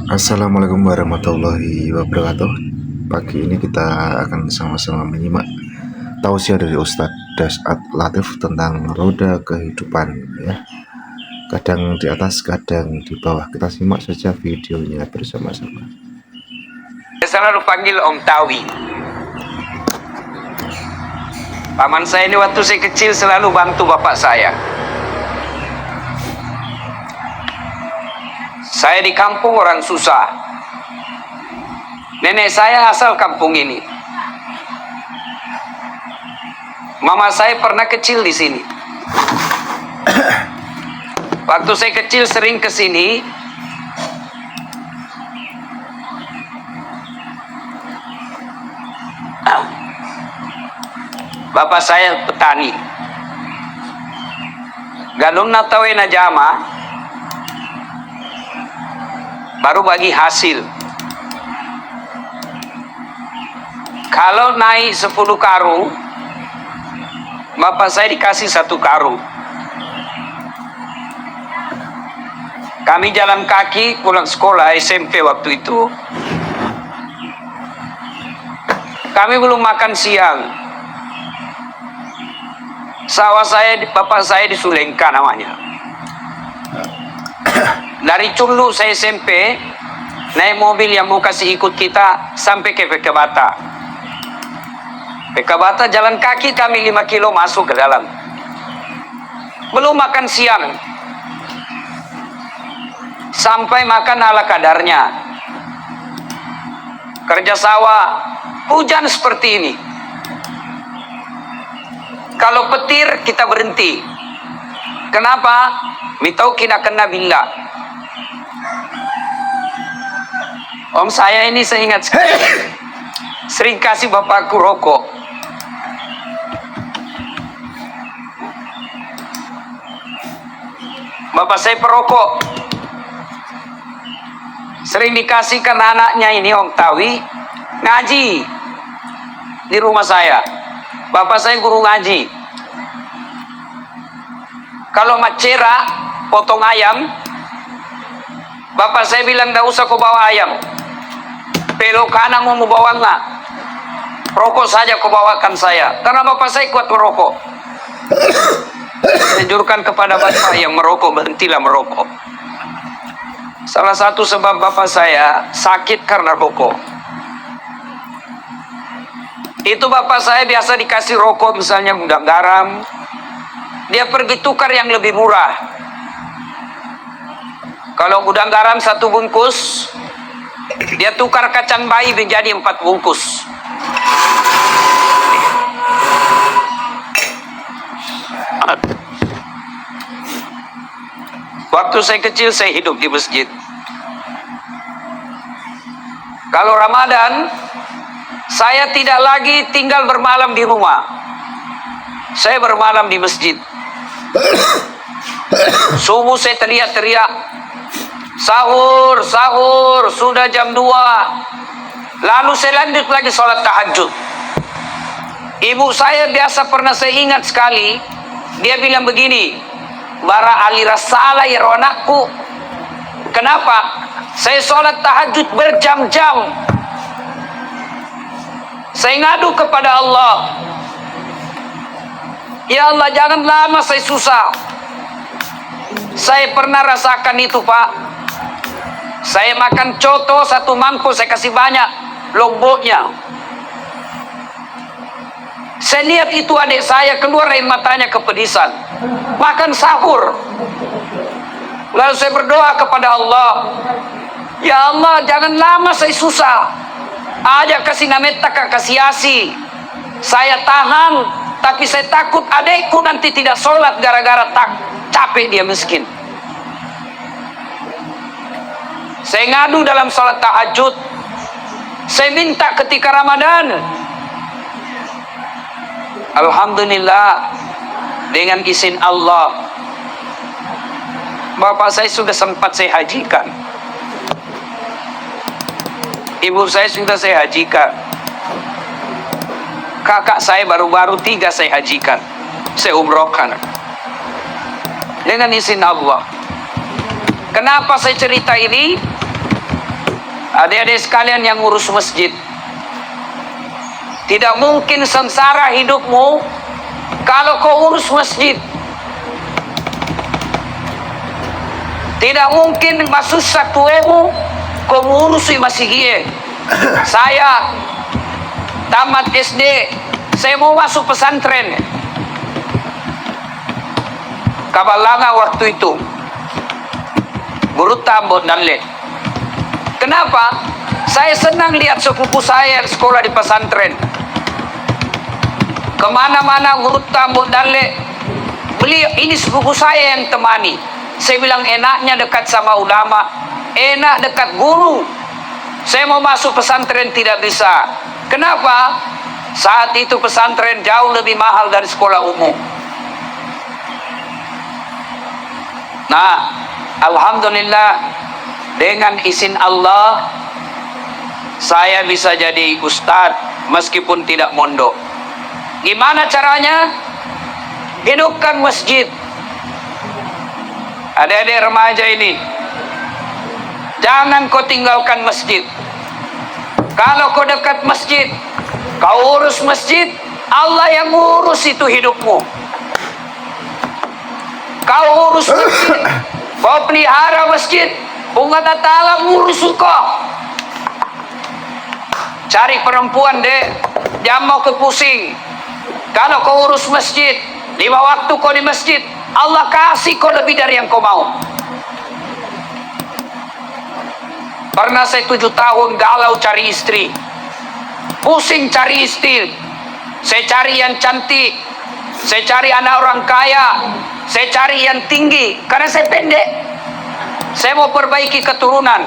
Assalamualaikum warahmatullahi wabarakatuh. Pagi ini kita akan sama-sama menyimak tausiah dari Ustadz Dasat Latif tentang roda kehidupan, ya. Kadang di atas, kadang di bawah. Kita simak saja videonya bersama-sama. Saya selalu panggil Om Tawi. Paman saya ini waktu saya kecil selalu bantu bapak saya. Saya di kampung orang susah. Nenek saya asal kampung ini. Mama saya pernah kecil di sini. Waktu saya kecil sering ke sini. Bapak saya petani. Galon na tawe na jama baru bagi hasil. Kalau naik 10 karung, bapak saya dikasih 1 karung. Kami jalan kaki pulang sekolah SMP waktu itu. Kami belum makan siang. Sawah saya, bapak saya di Sulengka namanya. Dari Culu saya SMP, naik mobil yang mau kasih ikut kita sampai ke Pekabata. Pekabata jalan kaki kami 5 kilo masuk ke dalam. Belum makan siang. Sampai makan ala kadarnya. Kerja sawah, hujan seperti ini. Kalau petir kita berhenti. Kenapa? Mitau kina kena bila. Om saya ini saya ingat sekali. Sering kasih bapakku rokok. Bapak saya perokok. Sering dikasihkan anaknya ini Om Tawi ngaji di rumah saya. Bapak saya guru ngaji. Kalau macera potong ayam, bapak saya bilang tidak usah kau bawa ayam. Belok kanan mau bawa enggak? Rokok saja kau bawakan saya. Karena bapak saya kuat merokok. Anjurkan kepada bapak yang merokok, berhentilah merokok. Salah satu sebab bapak saya sakit karena rokok. Itu bapak saya biasa dikasih rokok misalnya gudang garam. Dia pergi tukar yang lebih murah. Kalau gudang garam 1 bungkus, dia tukar kacang bayi menjadi 4 bungkus. Waktu saya kecil saya hidup di masjid. Kalau Ramadan, saya tidak lagi tinggal bermalam di rumah. Saya bermalam di masjid. Subuh saya teriak-teriak, sahur, sahur, sudah jam 2. Lalu saya lanjut lagi sholat tahajud. Ibu saya biasa pernah saya ingat sekali, dia bilang begini, bara alira salah ya anakku. Kenapa? Saya sholat tahajud berjam-jam. Saya ngadu kepada Allah. Ya Allah, jangan lama saya susah. Saya pernah rasakan itu, Pak. Saya makan coto 1 mangkok, saya kasih banyak lomboknya. Saya lihat itu adik saya keluar air matanya kepedisan. Makan sahur. Lalu saya berdoa kepada Allah. Ya Allah, jangan lama saya susah. Aja kasih ngametaka kasih asi. Saya tahan. Tapi saya takut adekku nanti tidak sholat gara-gara capek dia miskin. Saya ngadu dalam sholat tahajud. Saya minta ketika Ramadan. Alhamdulillah, dengan izin Allah, bapak saya sudah sempat saya hajikan. Ibu saya sudah saya hajikan. Kakak saya baru-baru 3 saya hajikan. Saya umrohkan. Dengan izin Allah. Kenapa saya cerita ini? Adik-adik sekalian yang ngurus masjid, tidak mungkin sengsara hidupmu kalau kau urus masjid. Tidak mungkin masuk satuemu kau ngurusi masjid. Saya tamat SD, saya mau masuk pesantren. Kabalanga waktu itu, guru tambut nalle. Kenapa? Saya senang lihat sepupu saya sekolah di pesantren. Kemana-mana guru tambut nalle. Beliau ini sepupu saya yang temani. Saya bilang enaknya dekat sama ulama, enak dekat guru. Saya mau masuk pesantren tidak bisa. Kenapa? Saat itu pesantren jauh lebih mahal dari sekolah umum. Nah, alhamdulillah dengan izin Allah saya bisa jadi ustadz meskipun tidak mondok. Gimana caranya? Hidupkan masjid. Adik-adik remaja ini, jangan kau tinggalkan masjid. Kalau kau dekat masjid, kau urus masjid, Allah yang urus itu hidupmu. Kau urus masjid, kau pelihara masjid, Allah Ta'ala ngurus kau. Cari perempuan deh, jangan mau kepusing. Kalau kau urus masjid, 5 waktu kau di masjid, Allah kasih kau lebih dari yang kau mau. Pernah saya 7 tahun galau cari istri, pusing cari istri. Saya cari yang cantik, saya cari anak orang kaya, saya cari yang tinggi. Karena saya pendek, saya mau perbaiki keturunan.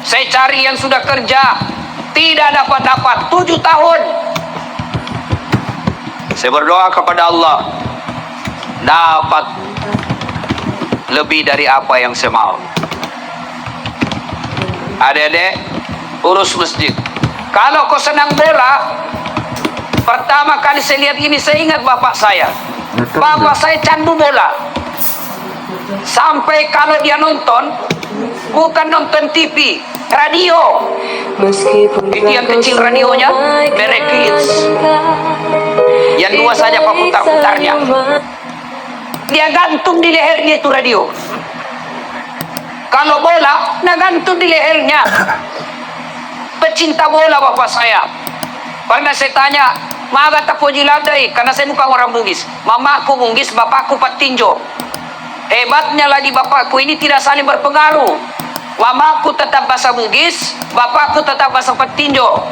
Saya cari yang sudah kerja, tidak dapat 7 tahun. Saya berdoa kepada Allah, dapat lebih dari apa yang saya mau. Adik-adik, urus masjid. Kalau kau senang bola, pertama kali saya lihat ini, saya ingat bapak saya. Bapak saya candu bola. Sampai kalau dia nonton, bukan nonton TV, radio. Itu yang kecil radionya, merek Kids. Yang 2 saja pak putar-putarnya. Dia gantung di lehernya itu radio. Kalau bola, nah gantung di lehernya. Pecinta bola bapak saya. Pernah saya tanya, maga tak pojiladai, karena saya bukan orang Bugis. Mamaku Bugis, bapakku Patinjo. Hebatnya lagi bapakku ini tidak saling berpengaruh. Mamaku tetap bahasa Bugis, bapakku tetap bahasa Patinjo.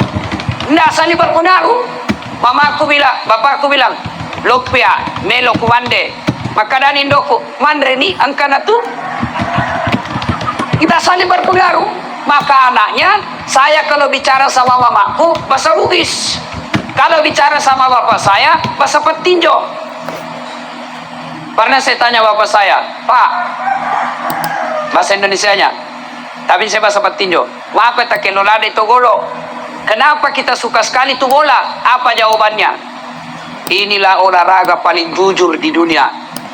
Tidak saling berpengaruh. Bapakku bilang, Lokpia, Melo Kumande, makanan Indoku, Mandre ni angkana tu. Kita saling berpengaruh. Maka anaknya, saya kalau bicara sama mamaku bahasa Bugis, kalau bicara sama bapak saya bahasa Patinjo. Pernah saya tanya bapak saya, Pak, bahasa Indonesianya, tapi saya bahasa Patinjo. Maka tak kenolada itu golo. Kenapa kita suka sekali itu bola? Apa jawabannya? Inilah olahraga paling jujur di dunia.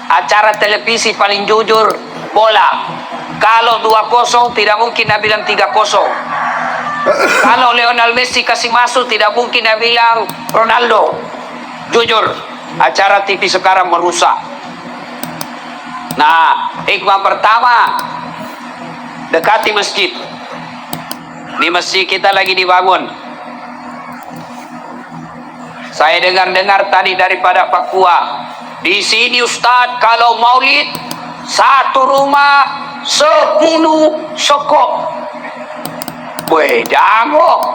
Acara televisi paling jujur, bola. Kalau 2-0 tidak mungkin dia bilang 3-0. Kalau Lionel Messi kasih masuk tidak mungkin dia bilang Ronaldo. Jujur, acara TV sekarang merusak. Nah, hikmah pertama, dekati masjid. Di masjid kita lagi dibangun. Saya dengar tadi daripada Papua. Di sini Ustadz, kalau maulid, 1 rumah 10 sokok. Weh, jango.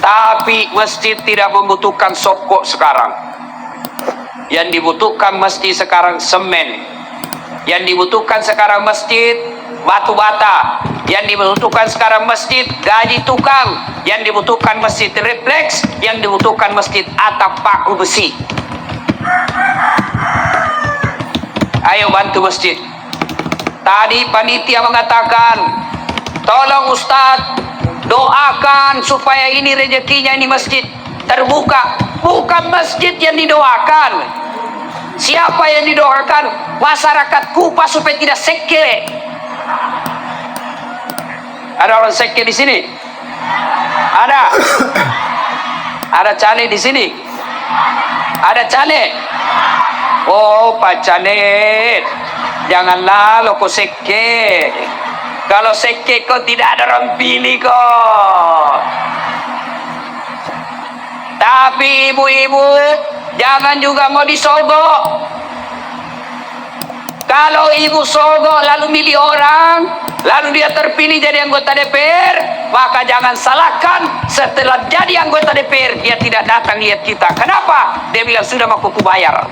Tapi masjid tidak membutuhkan sokok sekarang. Yang dibutuhkan masjid sekarang semen. Yang dibutuhkan sekarang masjid batu bata. Yang dibutuhkan sekarang masjid gaji tukang. Yang dibutuhkan masjid refleks. Yang dibutuhkan masjid atap paku besi. Ayo bantu masjid. Tadi panitia mengatakan, tolong Ustadz doakan supaya ini rezekinya ini masjid terbuka. Bukan masjid yang didoakan. Siapa yang didoakan? Masyarakat Kupa supaya tidak sekele. Ada orang seke di sini? Ada? Ada cane di sini? Ada cane? Oh, Pak Cane, janganlah lo kau seke. Kalau seke kau tidak ada orang pilih kok. Tapi ibu-ibu, jangan juga mau disogok. Kalau ibu sogok lalu milih orang, lalu dia terpilih jadi anggota DPR, maka jangan salahkan setelah jadi anggota DPR dia tidak datang lihat kita. Kenapa? Dia bilang sudah mau kuku bayar.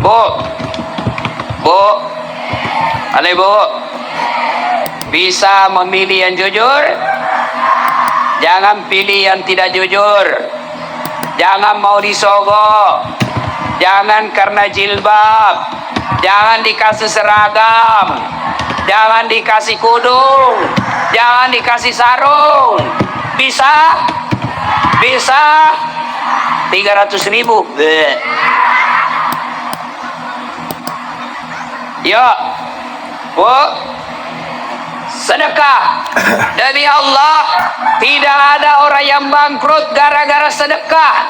Bu, halo Bu, bisa memilih yang jujur, jangan pilih yang tidak jujur. Jangan mau disogok, jangan karena jilbab, jangan dikasih seragam, jangan dikasih kudung, jangan dikasih sarung. Bisa 300.000. Ya, Bu, sedekah. Demi Allah, tidak ada orang yang bangkrut gara-gara sedekah.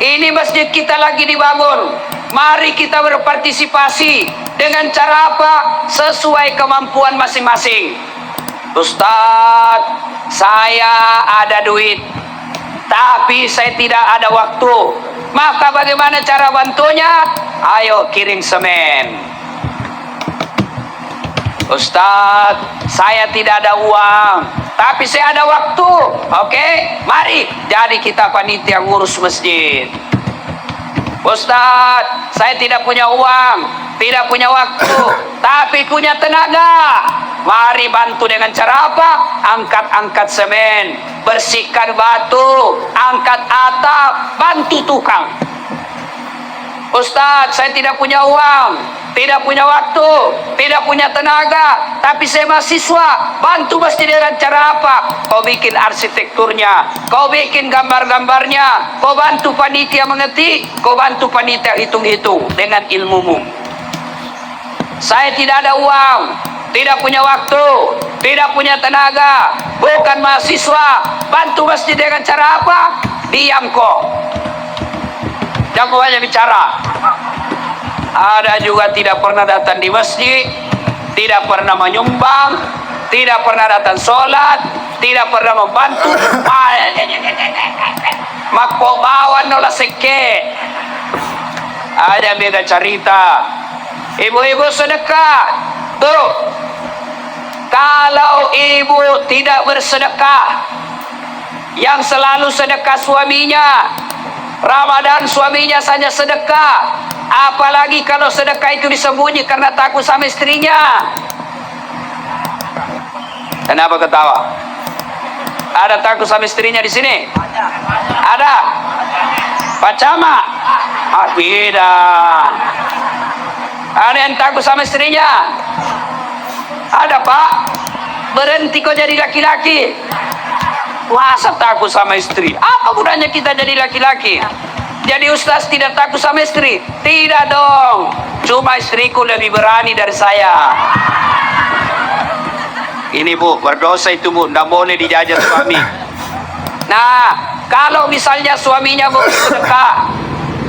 Ini masjid kita lagi dibangun. Mari kita berpartisipasi. Dengan cara apa? Sesuai kemampuan masing-masing. Ustadz, saya ada duit, tapi saya tidak ada waktu. Maka bagaimana cara bantunya? Ayo kirim semen. Ustadz, saya tidak ada uang, tapi saya ada waktu. Oke, mari jadi kita panitia ngurus masjid. Ustadz, saya tidak punya uang, tidak punya waktu, tapi punya tenaga. Mari bantu dengan cara apa? Angkat-angkat semen, bersihkan batu, angkat atap, bantu tukang. Ustadz, saya tidak punya uang, tidak punya waktu, tidak punya tenaga, tapi saya mahasiswa. Bantu masjid dengan cara apa? Kau bikin arsitekturnya, kau bikin gambar-gambarnya, kau bantu panitia mengetik, kau bantu panitia hitung-hitung dengan ilmumu. Saya tidak ada uang, tidak punya waktu, tidak punya tenaga, bukan mahasiswa. Bantu masjid dengan cara apa? Diam kok, jangan banyak bicara. Ada juga tidak pernah datang di masjid, tidak pernah menyumbang, tidak pernah datang sholat, tidak pernah membantu. Makpo bawan nola seke. Ada beda cerita. Ibu-ibu sedekah. Tuh, kalau ibu tidak bersedekah, yang selalu sedekah suaminya, Ramadan suaminya saja sedekah, apalagi kalau sedekah itu disembunyi karena takut sama istrinya. Kenapa ketawa? Ada takut sama istrinya di sini? Ada? Pak Camat? Beda. Ada yang takut sama istrinya? Ada Pak? Berhenti kau jadi laki-laki. Masa takut sama istri? Apa gunanya kita jadi laki-laki? Jadi ustaz tidak takut sama istri? Tidak dong. Cuma istriku lebih berani dari saya. Ini Bu, berdosa itu Bu, tidak boleh dijajah suami. Nah, kalau misalnya suaminya mau sedekah,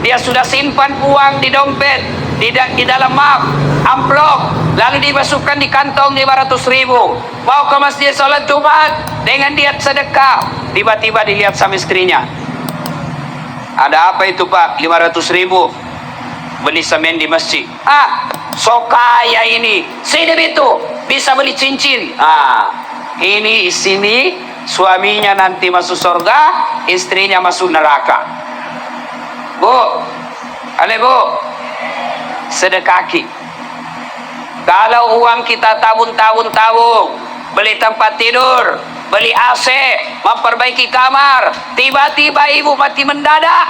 dia sudah simpan uang di dompet, di dalam amplop, lalu dimasukkan di kantong 500.000. Mau ke masjid sholat Jumat dengan niat sedekah, tiba-tiba dilihat sama istrinya. Ada apa itu Pak? 500.000 beli semen di masjid. So kaya ini. Sini itu bisa beli cincin. Ini sini suaminya nanti masuk surga, istrinya masuk neraka. Bu, Bu, sedekaki. Kalau uang kita tabung, beli tempat tidur, beli AC, memperbaiki kamar, tiba-tiba ibu mati mendadak,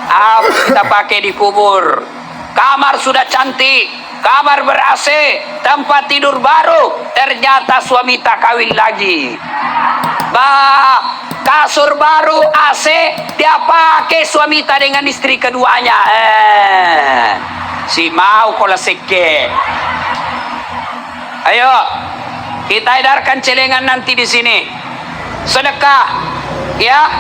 apa kita pakai di kubur? Kamar sudah cantik, kamar ber-AC, tempat tidur baru, ternyata suami tak kawin lagi. Kasur baru, AC, dia pakai suami tak dengan istri keduanya. Si mau ko la seke. Ayo, kita edarkan celengan nanti di sini. Sedekah, ya.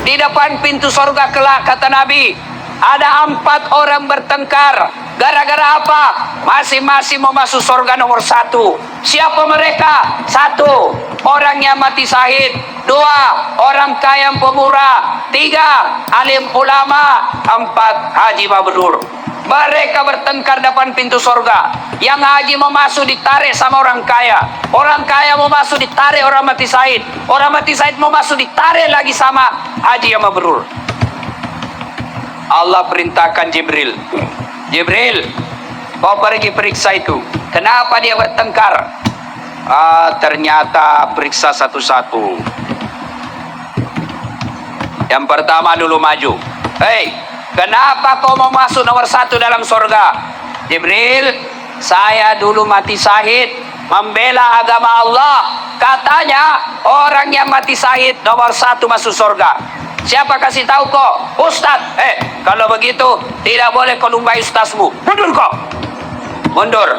Di depan pintu surga kelak, kata Nabi, ada 4 orang bertengkar. Gara-gara apa? Masing-masing mau masuk surga nomor 1. Siapa mereka? 1, orang yang mati syahid. 2, orang kaya yang pemurah. 3, alim ulama. 4, haji mabrur. Mereka bertengkar depan pintu surga. Yang haji mau masuk ditarik sama orang kaya. Orang kaya mau masuk ditarik orang mati syahid. Orang mati syahid mau masuk ditarik lagi sama haji yang mabrur. Allah perintahkan Jibril. Jibril, kau pergi periksa itu. Kenapa dia bertengkar? Ternyata periksa satu-satu. Yang pertama dulu maju. Hei, kenapa kau mau masuk nomor 1 dalam surga? Jibril, saya dulu mati syahid membela agama Allah. Katanya orang yang mati syahid nomor 1 masuk surga. Siapa kasih tahu kok? Ustaz. Kalau begitu tidak boleh kau lumbai ustazmu. Mundur kok. Mundur.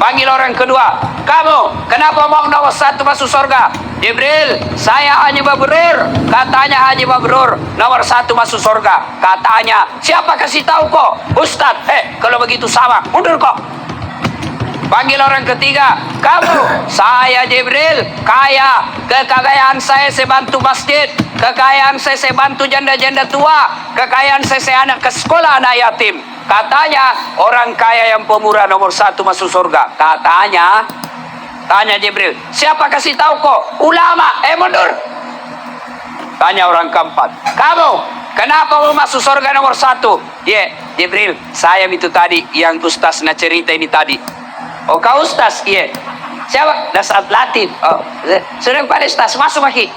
Panggil orang kedua. Kamu kenapa mau nomor 1 masuk surga? Jibril, saya Haji Mabrur. Katanya Haji Mabrur nomor 1 masuk surga. Katanya. Siapa kasih tahu kok? Ustaz. Kalau begitu sama. Mundur kok. Panggil orang ketiga. Kamu, saya Jibril, kaya. Kekayaan saya bantu masjid. Kekayaan saya bantu janda-janda tua. Kekayaan saya anak ke sekolah anak yatim. Katanya orang kaya yang pemurah nomor 1 masuk surga. Katanya. Tanya Jibril, siapa kasih tahu kok? Ulama. Mundur. Tanya orang keempat. Kamu, kenapa mau masuk surga nomor 1? Jibril, saya itu tadi yang ustaz nak cerita ini tadi. Oh, kau ustaz? Iya. Siapa? Dasar Latif. Oh, sudah pada ustaz, masuk lagi.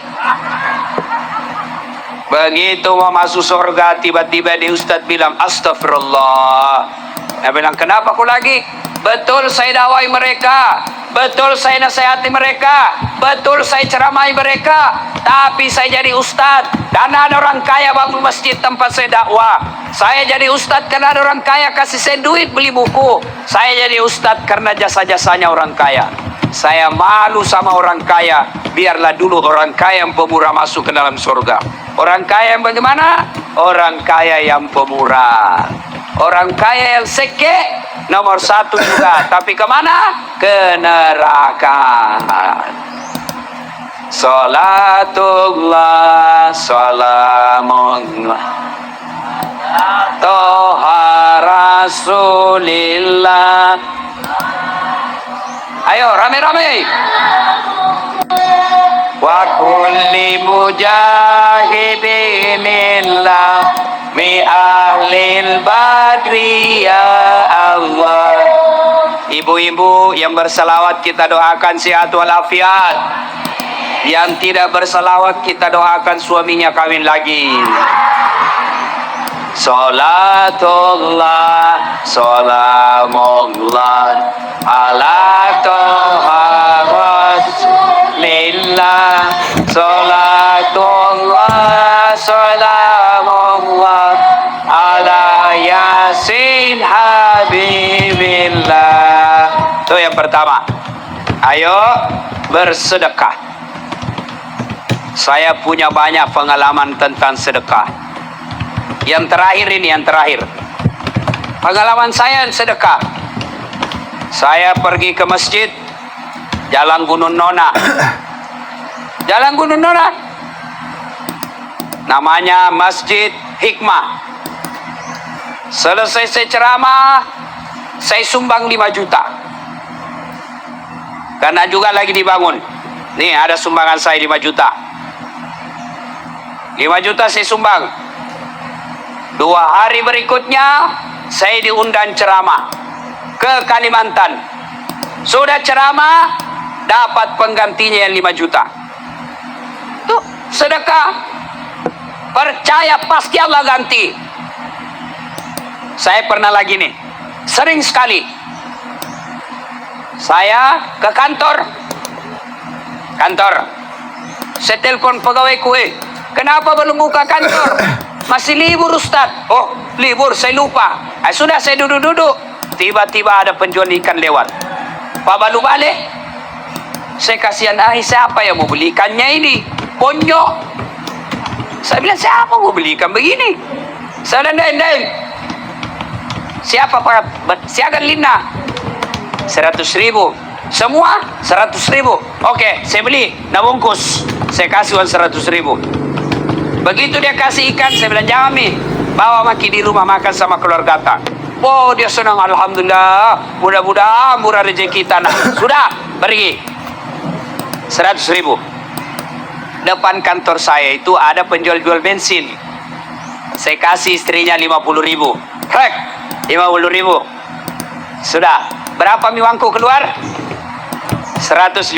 Begitu mau masuk surga, tiba-tiba di ustaz bilang, astagfirullah. Dia bilang, kenapa aku lagi? Betul saya dakwai mereka. Betul saya nasihati mereka. Betul saya ceramai mereka. Tapi saya jadi ustaz karena ada orang kaya bangun masjid tempat saya dakwah. Saya jadi ustaz karena ada orang kaya kasih saya duit beli buku. Saya jadi ustaz karena jasa-jasanya orang kaya. Saya malu sama orang kaya. Biarlah dulu orang kaya yang pemurah masuk ke dalam surga. Orang kaya yang bagaimana? Orang kaya yang pemurah. Orang kaya yang seke nomor 1 juga. Tapi kemana? Ke neraka. Salatullah, salamullah, Toha Rasulillah. Ayo rame-rame. Wa kulli mujahidinillah mi ahlil badri ya Allah. Ibu-ibu yang berselawat kita doakan sehat walafiat. Yang tidak berselawat kita doakan suaminya kawin lagi. Salatullah, salamullah ala toha rasulillah. Salatullah, salamullah ala yasin habibillah. Itu yang pertama. Ayo bersedekah. Saya punya banyak pengalaman tentang sedekah. Yang terakhir ini, yang terakhir. Pengalaman saya sedekah. Saya pergi ke masjid, Jalan Gunung Nona. Jalan Gunung Nona. Namanya Masjid Hikmah. Selesai saya ceramah, saya sumbang 5 juta. Karena juga lagi dibangun. Nih ada sumbangan saya 5 juta. 5 juta saya sumbang. 2 hari berikutnya saya diundang ceramah ke Kalimantan. Sudah ceramah, dapat penggantinya yang 5 juta. Tuh, sedekah. Percaya pasti Allah ganti. Saya pernah lagi nih, sering sekali. Saya ke kantor. Saya telepon pegawai kue. Kenapa belum buka kantor? Masih libur Ustaz. Oh, libur, saya lupa. Sudah saya duduk-duduk. Tiba-tiba ada penjual ikan lewat. Pak Balu balik. Saya kasihan, siapa yang mau beli ikannya ini? Bonyok. Saya bilang, siapa mau beli ikan begini? Saya dandai. Siapa Pak? Siagan Lina. 100.000. Semua 100.000. Oke, saya beli. Nah bungkus. Saya kasih uang 100.000. Begitu dia kasih ikan, saya bilang, jangan Mi, bawa maki di rumah makan sama keluarga ta. Oh, dia senang, alhamdulillah. Mudah-mudahan murah rezeki tanah. Sudah, pergi. 100.000. Depan kantor saya itu ada penjual-jual bensin. Saya kasih istrinya 50.000. Rek, 50.000. Sudah, berapa mi uangku keluar? 150.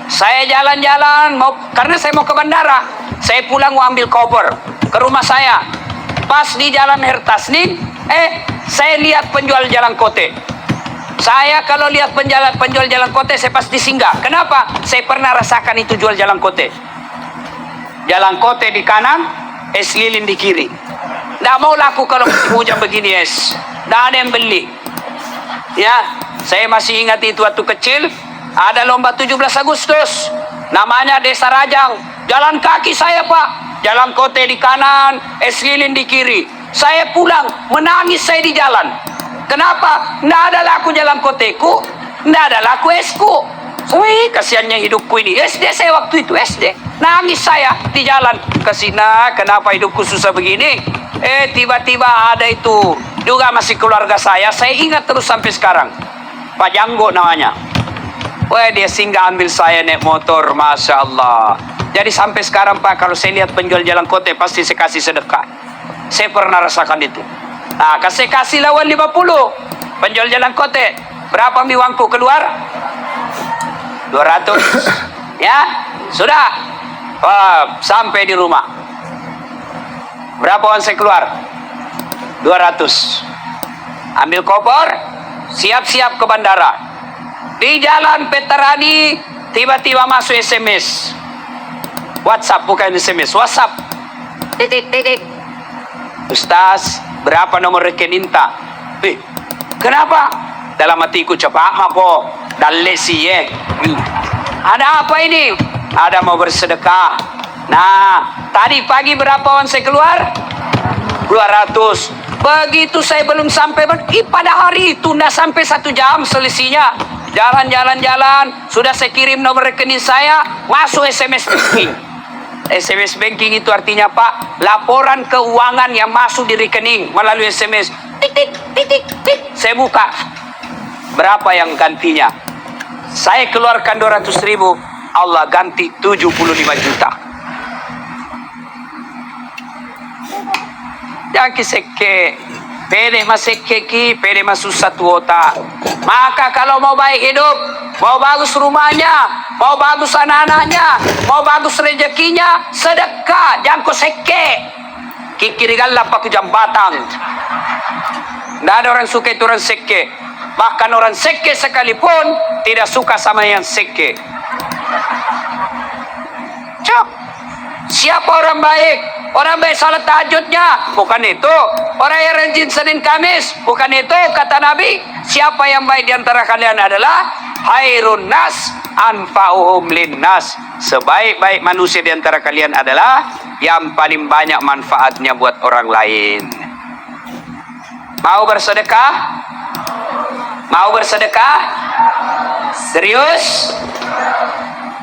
Saya jalan-jalan karena saya mau ke bandara. Saya pulang mau ambil koper ke rumah saya. Pas di jalan Hertasning, saya lihat penjual jalan kote. Saya kalau lihat penjual jalan kote, saya pasti singgah. Kenapa? Saya pernah rasakan itu jual jalan kote. Jalan kote di kanan, es lilin di kiri. Nggak mau laku kalau hujan begini es. Nggak ada yang beli. Ya, saya masih ingat itu waktu kecil. Ada lomba 17 Agustus. Namanya Desa Rajang. Jalan kaki saya Pak. Jalan kote di kanan, es lilin di kiri. Saya pulang, menangis saya di jalan. Kenapa? Nggak ada laku jalan koteku, nggak ada laku esku. Wih, kasihannya hidupku ini. SD saya waktu itu, SD. Nangis saya di jalan. Kesina, kenapa hidupku susah begini? Tiba-tiba ada itu. Juga masih keluarga saya ingat terus sampai sekarang. Pak Janggo namanya. Wah, dia singgah ambil saya naik motor, Masya Allah. Jadi sampai sekarang Pak, kalau saya lihat penjual jalan kote, pasti saya kasih sedekah. Saya pernah rasakan itu. Nah, saya kasih lawan 50. Penjual jalan kote. Berapa mi uangku keluar? 200. Ya, sudah. Sampai di rumah. Berapa uang saya keluar? 200. Ambil koper, siap-siap ke bandara. Di jalan Petarani, tiba-tiba masuk SMS. WhatsApp, bukan SMS, WhatsApp. Titik. Ustaz, berapa nomor rekening tak? Kenapa? Dalam hatiku cepat mako. Dalle sih ya. Ada apa ini? Ada mau bersedekah. Nah, tadi pagi berapa uang saya keluar? 200. Begitu saya belum sampai, pada hari itu nggak sampai 1 jam selisihnya. Jalan, sudah saya kirim nomor rekening saya, masuk SMS banking. SMS banking itu artinya Pak, laporan keuangan yang masuk di rekening melalui SMS. Titik. Saya buka. Berapa yang gantinya? Saya keluarkan 200.000, Allah ganti 75 juta. Jangan kiseke. Pede maseke ki, pede masusah tuota. Maka kalau mau baik hidup, mau bagus rumahnya, mau bagus anak-anaknya, mau bagus rezekinya, sedekah, jangan kau seke. Kikirigalah pakai jambatan. Tidak ada orang suka itu orang seke. Bahkan orang seke sekalipun tidak suka sama yang seke. Cok, siapa orang baik? Orang baik salat tahajudnya, bukan itu. Orang yang rajin Senin Kamis, bukan itu. Kata Nabi, siapa yang baik di antara kalian adalah khairun nas anfa'uhum linnas. Sebaik-baik manusia di antara kalian adalah yang paling banyak manfaatnya buat orang lain. Mau bersedekah? Mau bersedekah? Serius?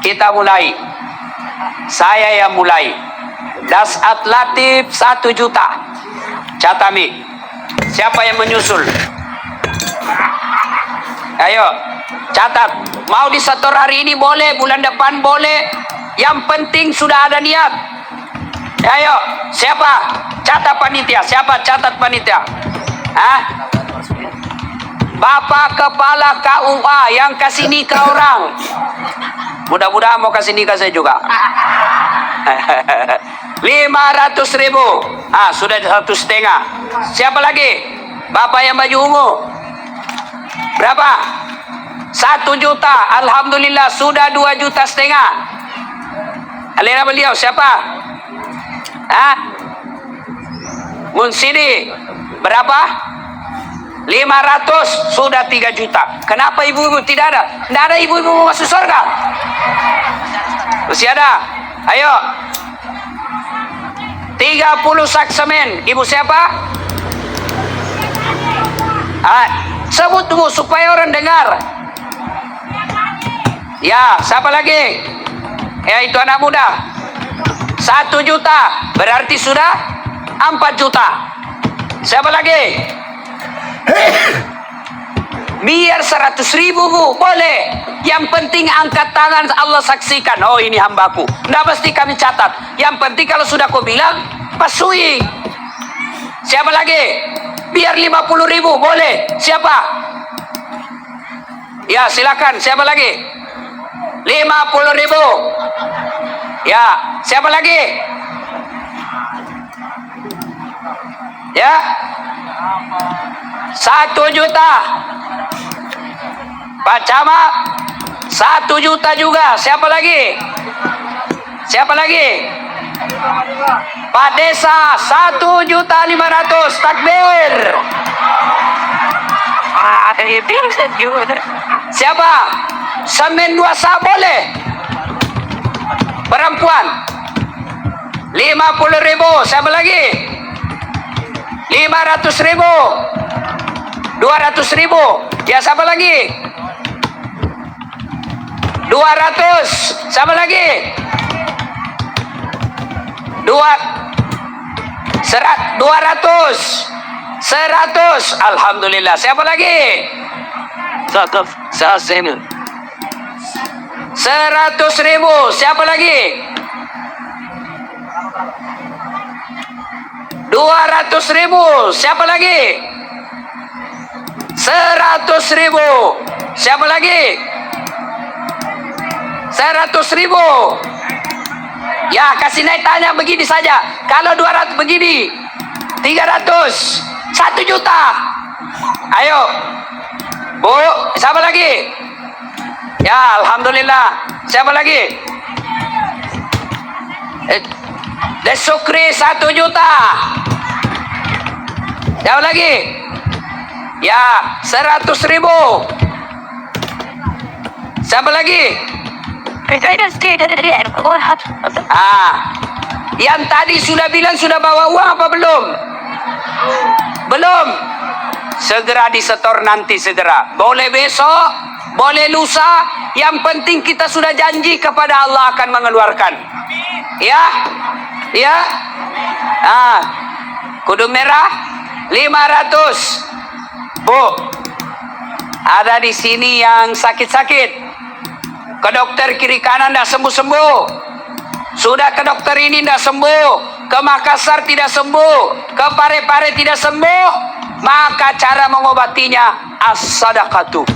Kita mulai. Saya yang mulai. Dasat Latif 1 juta. Catami. Siapa yang menyusul? Ayo, catat. Mau disetor hari ini boleh, bulan depan boleh. Yang penting sudah ada niat. Ayo, siapa? Catat panitia. Siapa catat panitia? Hah? Bapak Kepala KUA yang kasih nikah orang. Mudah-mudahan mau kasih nikah saya juga. 500.000. Sudah 1,5. Siapa lagi? Bapak yang baju ungu. Berapa? 1 juta. Alhamdulillah sudah 2,5 juta. Alena beliau siapa? Mun sini berapa? 500 sudah 3 juta. Kenapa ibu-ibu tidak ada? Tidak ada ibu-ibu mau masuk surga. Masih ada? Ayo. 30 sak semen. Ibu siapa? Sebut dulu supaya orang dengar. Ya, siapa lagi? Ya, itu anak muda. 1 juta. Berarti sudah 4 juta. Siapa lagi? Biar 100.000 bu, boleh. Yang penting angkat tangan, Allah saksikan. Oh, ini hambaku. Nggak mesti kami catat. Yang penting kalau sudah kau bilang, pasui. Siapa lagi? Biar 50.000, boleh. Siapa? Ya, silakan. Siapa lagi? 50.000. Ya, siapa lagi? Ya, 1 juta. Pak Camat 1 juta juga. Siapa lagi? Siapa lagi? Pak Desa 1.500.000. Takbir. Siapa? Semen 2 sah boleh. Perempuan 50.000. Siapa lagi? 500.000. 200.000. Ya, siapa lagi? 200. Siapa lagi? 200. 100. Alhamdulillah. Siapa lagi? 100.000. Siapa lagi? 200.000. Siapa lagi? 100.000. Siapa lagi? 100.000. Ya, kasih naik tanya begini saja. Kalau 200 begini, 300, 1 juta. Ayo, bu, siapa lagi? Ya, alhamdulillah. Siapa lagi? Desukri 1 juta. Siapa lagi? Ya, 100.000. Siapa lagi? Yang tadi sudah bilang sudah bawa uang apa belum? Belum. Segera disetor nanti segera. Boleh besok, boleh lusa. Yang penting kita sudah janji kepada Allah akan mengeluarkan. Ya, ya. Kudu merah 500. Bu, ada di sini yang sakit-sakit. Ke dokter kiri kanan tidak sembuh-sembuh. Sudah ke dokter ini tidak sembuh. Ke Makassar tidak sembuh. Ke Pare-Pare tidak sembuh. Maka cara mengobatinya as-sadaqatu.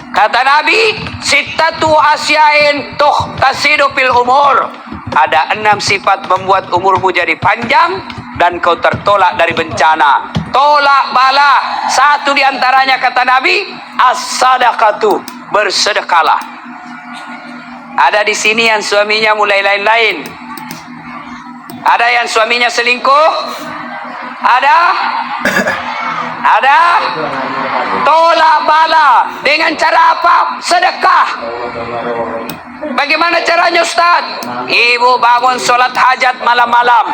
Kata Nabi, sittatu asyain tasidu fil umur. Ada 6 sifat membuat umurmu jadi panjang dan kau tertolak dari bencana. Tolak bala. Satu diantaranya kata Nabi, as-sadaqatu, bersedekahlah. Ada di sini yang suaminya mulai lain-lain. Ada yang suaminya selingkuh. Ada. Tolak bala. Dengan cara apa? Sedekah. Bagaimana caranya, Ustaz? Ibu bangun sholat hajat malam-malam.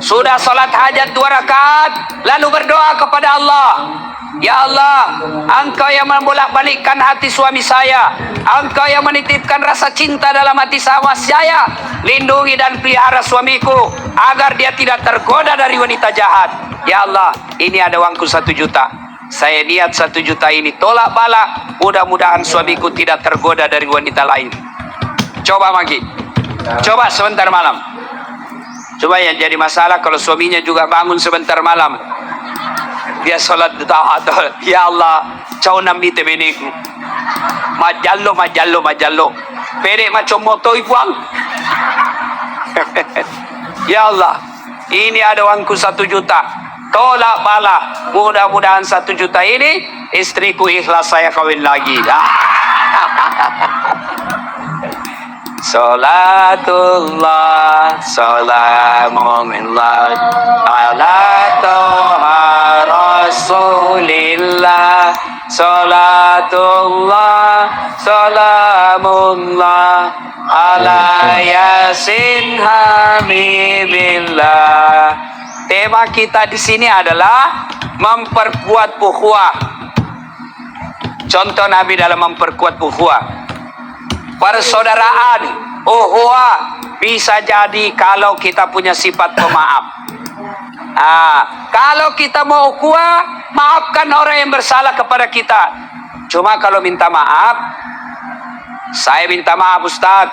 Sudah sholat hajat 2 rakaat, lalu berdoa kepada Allah. Ya Allah, Engkau yang membolak-balikkan hati suami saya. Engkau yang menitipkan rasa cinta dalam hati sama saya. Lindungi dan pelihara suamiku agar dia tidak tergoda dari wanita jahat. Ya Allah, ini ada uangku 1 juta. Saya niat 1 juta ini tolak bala. Mudah-mudahan suamiku tidak tergoda dari wanita lain. Coba lagi. Coba sebentar malam. Coba yang jadi masalah kalau suaminya juga bangun sebentar malam. Dia sholat doa. Ya Allah, cau nambi tebeniku. Majallo. Pere macam moto ibuang. Ya Allah, ini ada uangku 1 juta. Tolak bala. Mudah-mudahan 1 juta ini istriku ikhlas saya kawin lagi. Salatullah Salamullah Ala Toha Rasulillah Salatullah Salamullah Ala Yasin Habibillah. Tema kita di sini adalah memperkuat ukhuwah. Contoh Nabi dalam memperkuat ukhuwah. Persaudaraan, ukhuwah bisa jadi kalau kita punya sifat pemaaf. Kalau kita mau ukhuwah, maafkan orang yang bersalah kepada kita. Cuma kalau minta maaf, saya minta maaf Ustaz,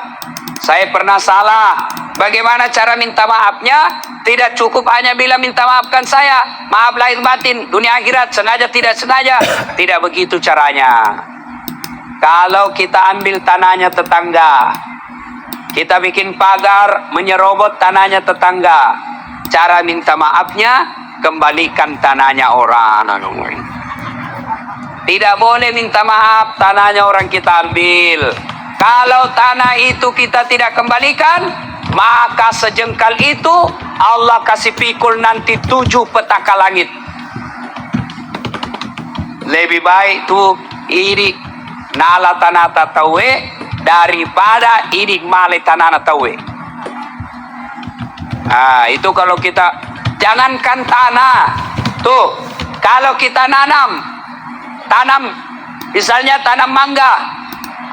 saya pernah salah. Bagaimana cara minta maafnya? Tidak cukup hanya bilang minta maafkan saya, maaf lahir batin, dunia akhirat, sengaja tidak sengaja. Tidak begitu caranya. Kalau kita ambil tanahnya tetangga, kita bikin pagar menyerobot tanahnya tetangga, cara minta maafnya kembalikan tanahnya orang. Tidak boleh minta maaf tanahnya orang kita ambil. Kalau tanah itu kita tidak kembalikan, maka sejengkal itu Allah kasih pikul nanti 7 petaka langit. Lebih baik tuh iri nala tanah tawe daripada iri male tanah tawe. Itu kalau kita jangankan tanah. Tuh, kalau kita tanam misalnya tanam mangga,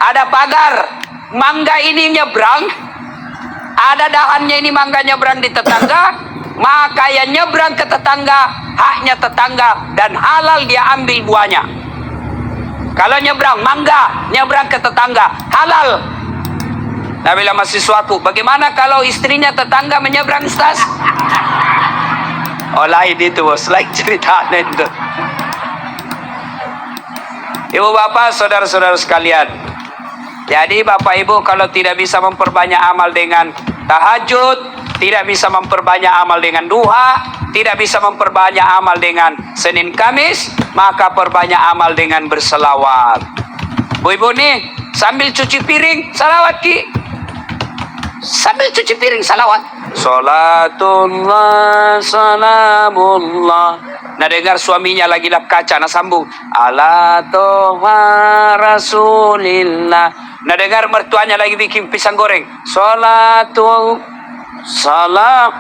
ada pagar, mangga ini nyebrang, ada dahannya ini mangga nyebrang di tetangga, maka yang nyebrang ke tetangga haknya tetangga dan halal dia ambil buahnya. Kalau nyebrang mangga, nyebrang ke tetangga, halal. Nah, bila masih suatu, bagaimana kalau istrinya tetangga menyeberang Ustaz? Oh lain itu bos, lain cerita itu. Ibu bapak, saudara-saudara sekalian. Jadi bapak ibu kalau tidak bisa memperbanyak amal dengan tahajud, tidak bisa memperbanyak amal dengan duha, tidak bisa memperbanyak amal dengan Senin Kamis, maka perbanyak amal dengan berselawat. Bu ibu nih, sambil cuci piring, salawat ki. Sambil cuci piring, salawat. Salatullah, salamullah. Nah dengar suaminya lagi lap kaca, nah sambung. Ala toha rasulillah. Nah dengar mertuanya lagi bikin pisang goreng. Salatul salam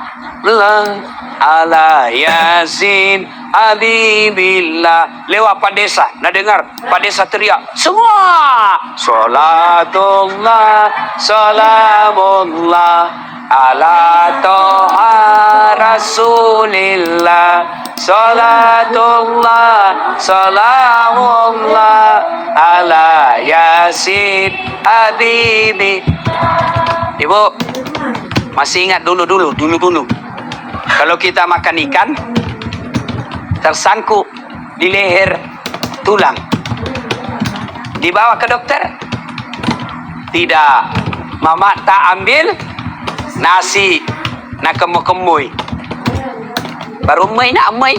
ala yasin habibillah. Lewat Pak Desa, nah dengar Pak Desa teriak semua. Salatullah salamullah ala toha rasulillah. Salatullah salamullah ala yasin habibi. Ibu masih ingat dulu. Kalau kita makan ikan tersangkut di leher tulang, dibawa ke dokter? Tidak. Mama tak ambil nasi nak kemui. Baru mai nak mai.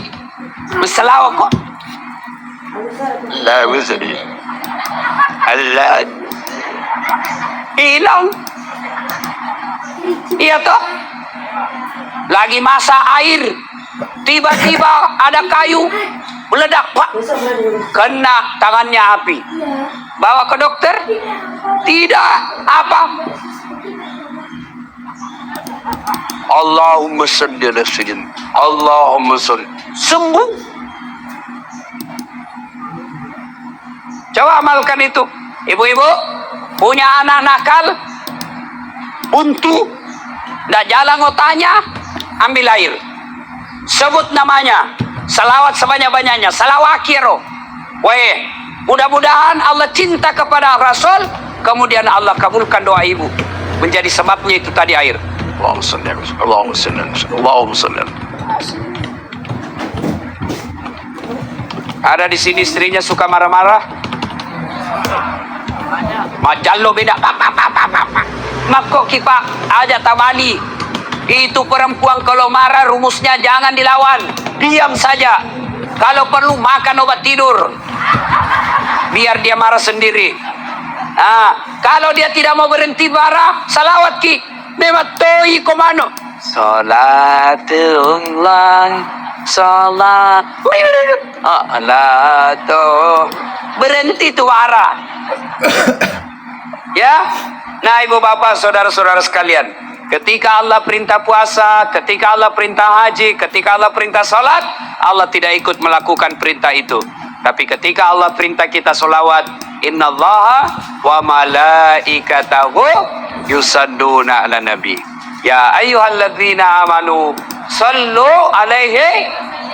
Berselawat kok. La wizri. Allah. Hilang. Iya toh? Lagi masak air, tiba-tiba ada kayu meledak, Pak. Kena tangannya api. Bawa ke dokter? Tidak. Apa? Allahumma salli ala sayyidina. Allahumma salli. Sembuh. Coba amalkan itu. Ibu-ibu punya anak nakal, buntu, ndak jalan otaknya, ambil air, sebut namanya, salawat sebanyak-banyaknya, salawakiro. Weh, mudah-mudahan Allah cinta kepada Rasul, kemudian Allah kabulkan doa ibu. Menjadi sebabnya itu tadi air. Allahumma salli ala Rasul, Allahumma salli ala Rasul, Allahumma salli ala Rasul. Ada di sini istrinya suka marah-marah. Majallo beda, Mako kita aja tamani. Itu perempuan kalau marah rumusnya jangan dilawan, diam saja. Kalau perlu makan obat tidur, biar dia marah sendiri. Kalau dia tidak mau berhenti marah, salawat ki. Memang toi komano. Salatullah, salat. Berhenti tu marah. Ya. Nah, ibu bapak, saudara-saudara sekalian, ketika Allah perintah puasa, ketika Allah perintah haji, ketika Allah perintah salat, Allah tidak ikut melakukan perintah itu. Tapi ketika Allah perintah kita solawat, innallaha wa malaikatahu yusalluna ala nabi. Ya ayyuhalladzina amanu sallu alaihi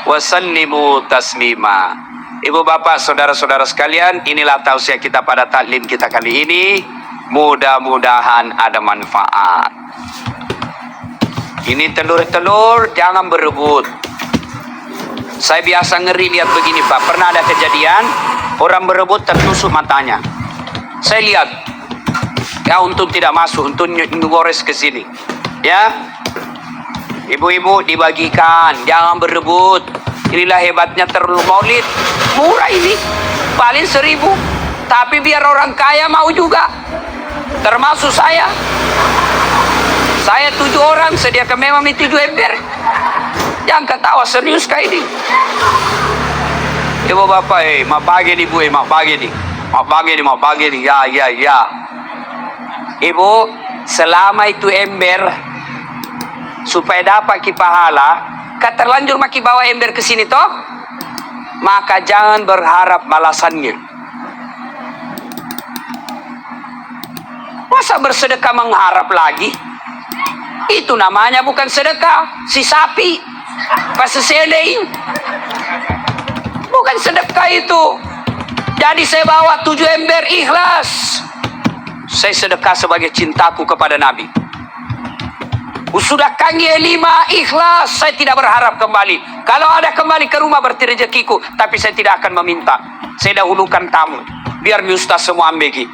wa sallimu taslima. Ibu bapak, saudara-saudara sekalian, inilah tausiah kita pada taklim kita kali ini. Mudah-mudahan ada manfaat. Ini telur-telur jangan berebut. Saya biasa ngeri lihat begini Pak. Pernah ada kejadian orang berebut tertusuk matanya. Saya lihat, ya untung tidak masuk, untung ngores ke sini. Ya, ibu-ibu dibagikan, jangan berebut. Inilah hebatnya terlalu maulid. Murah ini, paling 1.000. Tapi biar orang kaya mau juga. Termasuk saya. Saya 7 orang sediakan memang 7 ember. Jangan ketawa, serius kayak ini. Ibu bapak, mau bagi nih bu, mau bagi nih. Mau bagi nih. Ya. Ibu, selama itu ember, supaya dapat ki pahala, terlanjur maki bawa ember ke sini toh, maka jangan berharap balasannya. Masa bersedekah mengharap lagi? Itu namanya bukan sedekah, si sapi. Pas selesai, bukan sedekah itu. Jadi saya bawa 7 ember ikhlas. Saya sedekah sebagai cintaku kepada Nabi. Sudah kangi 5 ikhlas. Saya tidak berharap kembali. Kalau ada kembali ke rumah berarti rezekiku. Tapi saya tidak akan meminta. Saya dahulukan tamu. Biar ustaz semua ambegi.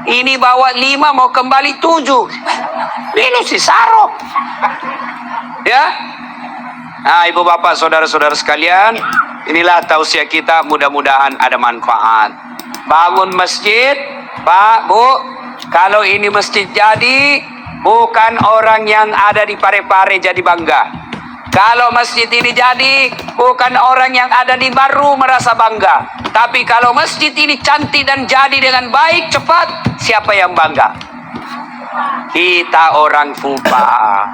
Ini bawa 5 mau kembali 7. Ini si Saro. Ya. Nah, ibu bapak, saudara-saudara sekalian, inilah tausiah kita, mudah-mudahan ada manfaat. Bangun masjid, Pak, Bu, kalau ini masjid jadi, bukan orang yang ada di Parepare jadi bangga. Kalau masjid ini jadi, bukan orang yang ada di Baru merasa bangga. Tapi kalau masjid ini cantik dan jadi dengan baik, cepat, siapa yang bangga? Kita orang Fupa.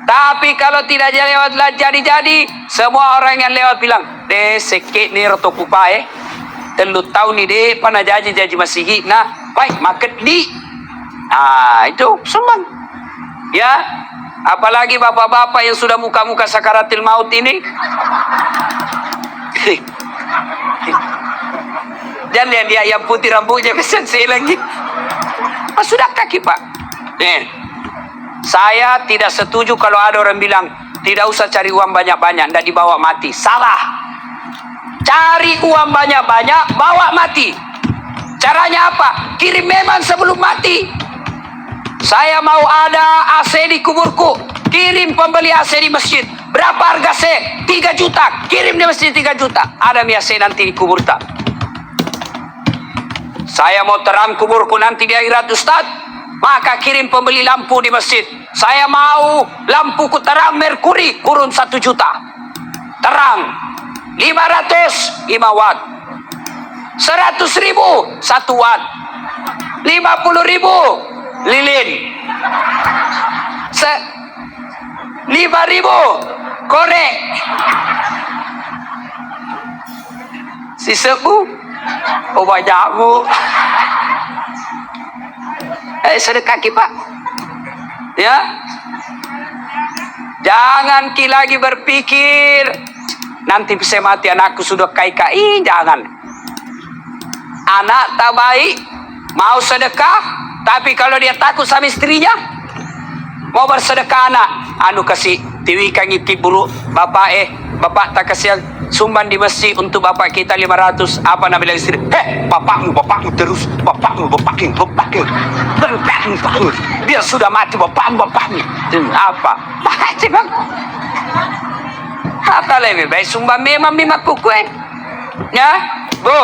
Tapi kalau tidak jadi, semua orang yang lewat bilang, deh sekit ni roto Fupa Telu tahun ni deh, pana jaji masih hina. Baik, market di. Itu senang. Ya, apalagi bapak-bapak yang sudah muka-muka sakaratil maut ini. Dan dia yang putih rambutnya kesan saya lagi. Sudah kaki Pak. Saya tidak setuju kalau ada orang bilang tidak usah cari uang banyak-banyak, tidak dibawa mati. Salah. Cari uang banyak-banyak, bawa mati. Caranya apa? Kirim memang sebelum mati. Saya mau ada AC di kuburku. Kirim pembeli AC di masjid. Berapa harga AC? 3 juta. Kirim di masjid 3 juta. Ada mi AC nanti di kubur tak? Saya mau terang kuburku nanti di akhirat Ustaz. Maka kirim pembeli lampu di masjid. Saya mau lampuku terang merkuri. Kurun 1 juta. Terang. 500 5 watt. 100.000 1 watt. 50.000 lilin. 5.000 korek. Sisamu banyakmu. Sedekah ki Pak. Ya. Jangan ki lagi berpikir nanti bisa mati anakku sudah kai-kai. Jangan. Anak tak baik, mau sedekah, tapi kalau dia takut sama istrinya, mau bersedekah anak, kasih tiwikan ngipki buru, bapak tak kasih sumban di masjid untuk bapak kita 500. Apa nama bilang istri? Bapakmu terus, bapakmu. Dia sudah mati bapakmu. Apa? Makasih bang. Apa lebih baik sumban memang kuku ya, Bu.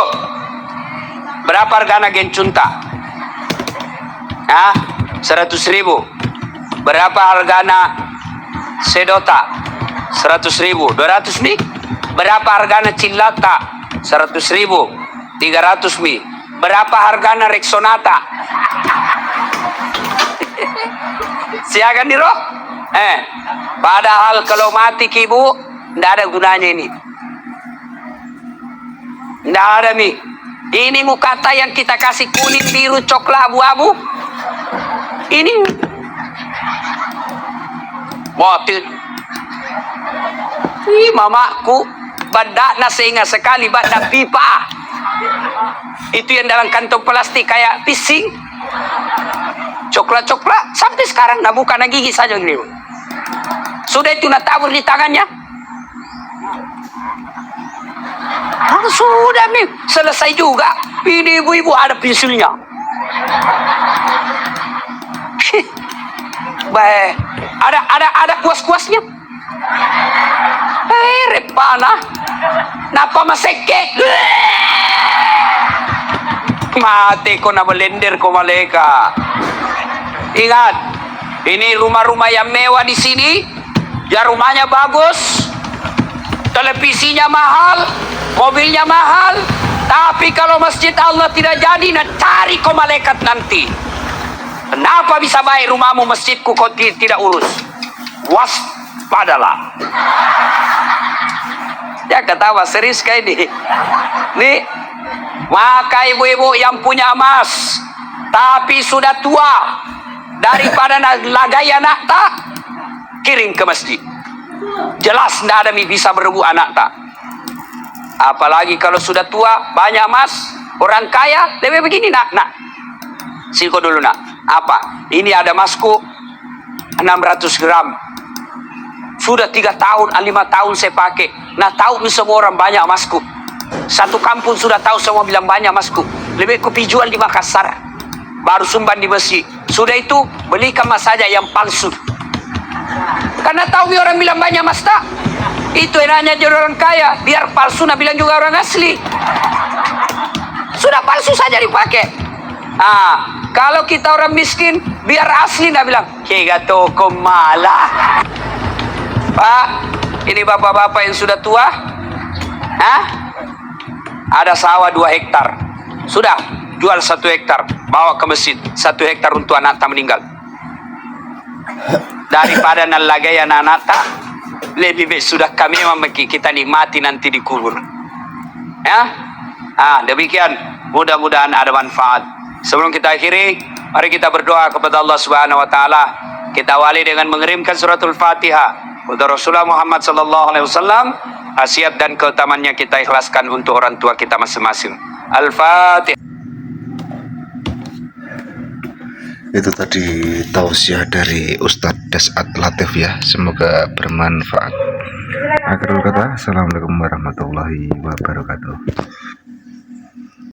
Berapa hargana gencunta? 100.000. Berapa hargana sedota? 100.000. 200 mi. Berapa hargana cilata? 100.000. 300 mi. Berapa hargana Rexonata? Siakan di roh. Padahal kalau mati ibu, tidak ada gunanya ini. Tidak ada mi. Ini mukata yang kita kasih kuning, biru, coklat, abu-abu. Ini mati. Mamaku badak na sehingga sekali badak pipa. Itu yang dalam kantong plastik kayak pising. Coklat-coklat sampai sekarang nak buka na gigi saja gini. Sudah itu nak tabur di tangannya. Sudah nih selesai juga. Ini ibu-ibu ada pensilnya. Baik, ada kuas-kuasnya. Repana, napa maseke? Mati ko na blender ko maleka. Ingat, ini rumah-rumah yang mewah di sini. Ya rumahnya bagus, televisinya mahal, mobilnya mahal. Tapi kalau masjid Allah tidak jadi, nak cari kau malaikat nanti. Kenapa bisa baik rumahmu, masjidku kau tidak urus? Waspadalah. Ya ketawa serius kayak ini. Nih, maka ibu-ibu yang punya emas tapi sudah tua, daripada lagai anak tak, kirim ke masjid. Jelas tidak ada bisa berebut anak tak. Apalagi kalau sudah tua, banyak emas, orang kaya, lebih begini nak. Siko dulu nak. Apa? Ini ada emasku 600 gram. Sudah 3 tahun, 5 tahun saya pakai. Nah tahu nih semua orang banyak emasku. Satu kampung sudah tahu semua bilang banyak emasku. Lebih ku jual di Makassar. Baru sumbang di masjid. Sudah itu belikan emas saja yang palsu. Karena tahu orang bilang banyak emas tak. Itu enaknya jadi orang kaya. Biar palsu nak bilang juga orang asli. Sudah palsu saja dipakai. Kalau kita orang miskin, biar asli nak bilang, kega toko malah. Pak, ini bapak-bapak yang sudah tua. Ada sawah 2 hektar. Sudah, jual 1 hektar. Bawa ke masjid. 1 hektar untuk anak tak meninggal. Daripada nalagai anak tak, lebih baik sudah kami memang kita nikmati nanti di kubur. Demikian. Mudah-mudahan ada manfaat. Sebelum kita akhiri, mari kita berdoa kepada Allah Subhanahu wa taala. Kita awali dengan mengirimkan suratul Fatihah untuk Rasulullah Muhammad sallallahu alaihi wasallam. Khasiat dan keutamannya kita ikhlaskan untuk orang tua kita masing-masing. Al-Fatihah. Itu tadi tausiah dari Ustadz Desat Latif ya. Semoga bermanfaat. Akhirul kata, assalamualaikum warahmatullahi wabarakatuh.